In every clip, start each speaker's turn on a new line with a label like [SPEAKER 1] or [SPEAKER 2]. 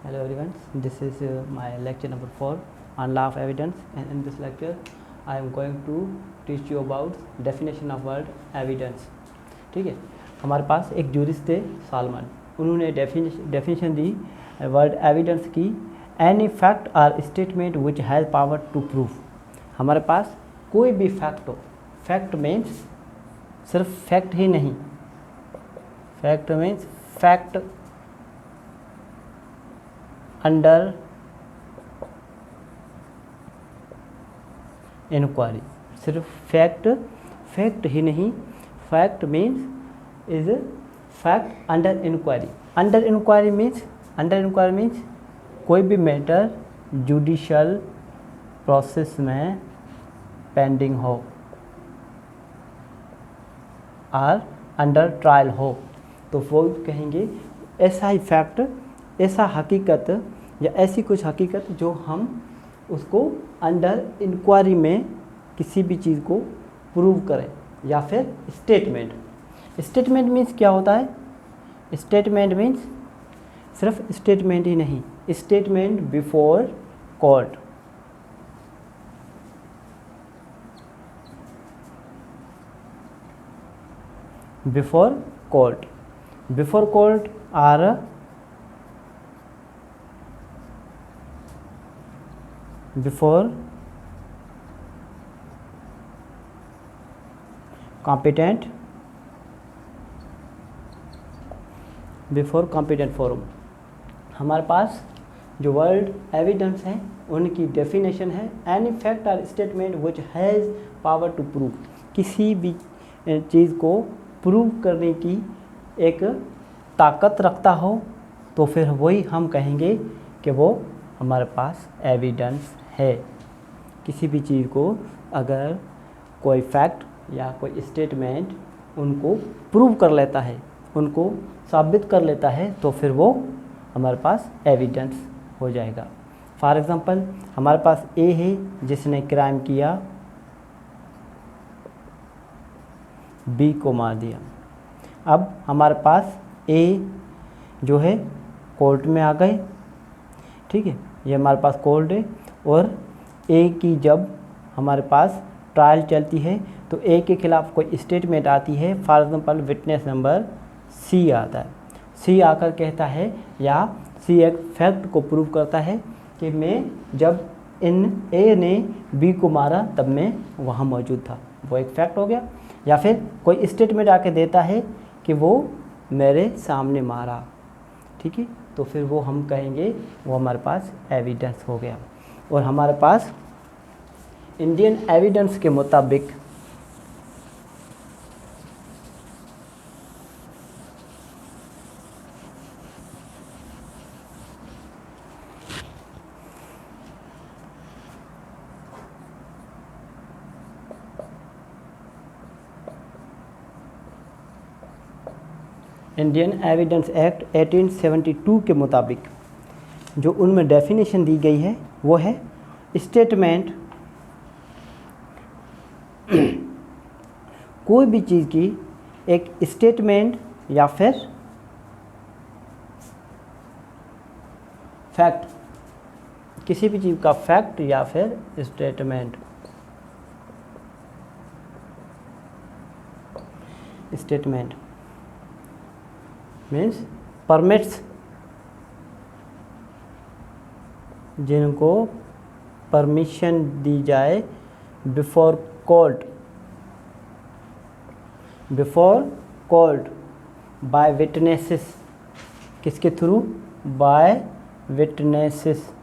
[SPEAKER 1] Hello everyone, this is my lecture number 4 on law of evidence, and in this lecture I am going to teach you about definition of word evidence. ठीक है, हमारे पास एक jurist थे Salmond, उन्होंने definition दी word evidence की, any fact or statement which has power to prove. हमारे पास कोई भी फैक्ट हो, फैक्ट मीन्स सिर्फ फैक्ट ही नहीं, fact means fact under inquiry, सिर्फ फैक्ट ही नहीं, fact means is fact under inquiry. Under inquiry means कोई भी मैटर जुडिशल प्रोसेस में पेंडिंग हो और अंडर ट्रायल हो, तो वो कहेंगे ऐसा ही फैक्ट, ऐसा हकीकत या ऐसी कुछ हकीकत जो हम उसको अंडर इंक्वायरी में किसी भी चीज़ को प्रूव करें, या फिर स्टेटमेंट मीन्स क्या होता है? स्टेटमेंट मीन्स सिर्फ स्टेटमेंट ही नहीं, statement before court, before court or before competent forum. हमारे पास जो वर्ड एविडेंस है उनकी डेफिनेशन है any fact or statement which has power to prove, किसी भी चीज़ को प्रूव करने की एक ताकत रखता हो, तो फिर वही हम कहेंगे कि वो हमारे पास एविडेंस है। किसी भी चीज़ को अगर कोई फैक्ट या कोई स्टेटमेंट उनको प्रूव कर लेता है, उनको साबित कर लेता है, तो फिर वो हमारे पास एविडेंस हो जाएगा। फॉर एग्ज़ाम्पल, हमारे पास ए है जिसने क्राइम किया, बी को मार दिया। अब हमारे पास ए जो है कोर्ट में आ गए, ठीक है, ये हमारे पास कोर्ट है, और ए की जब हमारे पास ट्रायल चलती है तो ए के खिलाफ कोई स्टेटमेंट आती है। For example, witness number C आता है, सी आकर कहता है या सी एक फैक्ट को प्रूव करता है कि मैं जब इन ए ने बी को मारा तब मैं वहाँ मौजूद था, वो एक फैक्ट हो गया। या फिर कोई स्टेटमेंट आके देता है कि वो मेरे सामने मारा, ठीक है, तो फिर वो हम कहेंगे वो हमारे पास एविडेंस हो गया। और हमारे पास इंडियन एविडेंस के मुताबिक इंडियन एविडेंस एक्ट 1872 के मुताबिक जो उनमें डेफिनेशन दी गई है वो है स्टेटमेंट कोई भी चीज़ की एक स्टेटमेंट या फिर फैक्ट, किसी भी चीज़ का फैक्ट या फिर स्टेटमेंट मीन्स परमिट्स, जिनको परमिशन दी जाए बिफोर कोर्ट बाय विटनेसेस, किसके थ्रू? By witnesses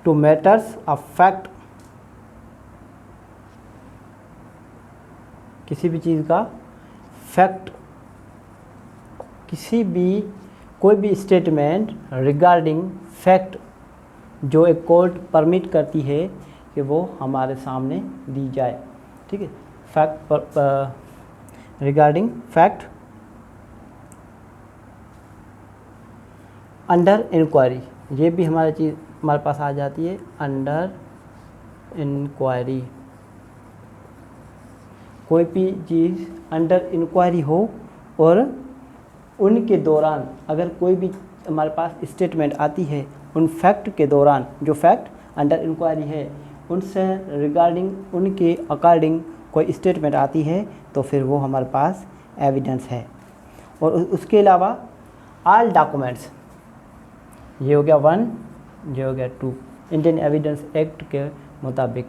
[SPEAKER 1] to matters of fact, किसी भी चीज़ का फैक्ट, कोई भी स्टेटमेंट रिगार्डिंग फैक्ट जो एक कोर्ट परमिट करती है कि वो हमारे सामने दी जाए, ठीक है। Fact regarding fact under inquiry, ये भी हमारे पास आ जाती है अंडर इंक्वायरी। कोई भी चीज़ अंडर इंक्वायरी हो और उनके दौरान अगर कोई भी हमारे पास स्टेटमेंट आती है उन फैक्ट के दौरान, जो फैक्ट अंडर इंक्वायरी है उनसे रिगार्डिंग उनके अकॉर्डिंग कोई स्टेटमेंट आती है तो फिर वो हमारे पास एविडेंस है। और उसके अलावा ऑल डॉक्यूमेंट्स, ये हो गया 1, ये हो गया 2। इंडियन एविडेंस एक्ट के मुताबिक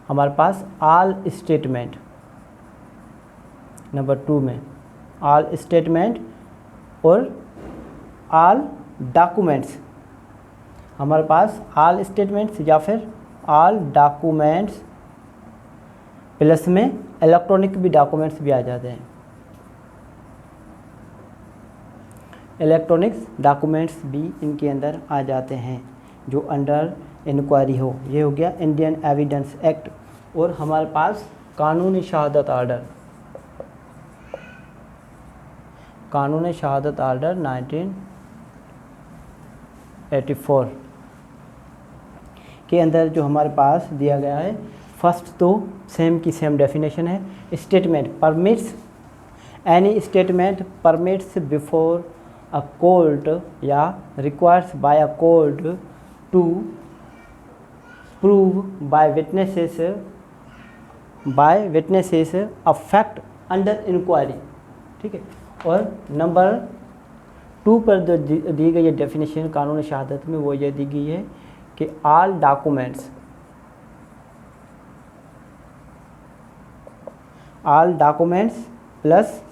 [SPEAKER 1] हमारे पास ऑल स्टेटमेंट, नंबर 2 में ऑल स्टेटमेंट और ऑल डॉक्यूमेंट्स, हमारे पास ऑल स्टेटमेंट्स या फिर ऑल डॉक्यूमेंट्स प्लस में इलेक्ट्रॉनिक भी डॉक्यूमेंट्स भी आ जाते हैं। इलेक्ट्रॉनिक्स डॉक्यूमेंट्स भी इनके अंदर आ जाते हैं जो अंडर इंक्वायरी हो। ये हो गया इंडियन एविडेंस एक्ट। और हमारे पास कानूनी शहादत आर्डर, कानूनी शहादत आर्डर 1984 के अंदर जो हमारे पास दिया गया है, फर्स्ट तो सेम की सेम डेफिनेशन है। Statement permits, any statement permits before a court या requires by a court to prove by witnesses a fact under inquiry. ठीक है। और नंबर 2 पर जो दी गई है डेफिनेशन कानूनी शहादत में, वो ये दी गई है कि all documents plus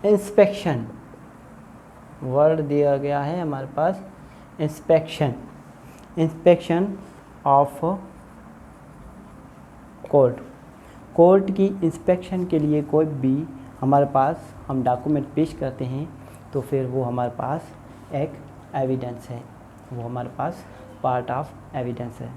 [SPEAKER 1] inspection, word दिया गया है हमारे पास इंस्पेक्शन ऑफ कोर्ट की इंस्पेक्शन के लिए कोई भी हमारे पास हम डॉक्यूमेंट पेश करते हैं तो फिर वो हमारे पास एक एविडेंस है, वो हमारे पास पार्ट ऑफ एविडेंस है।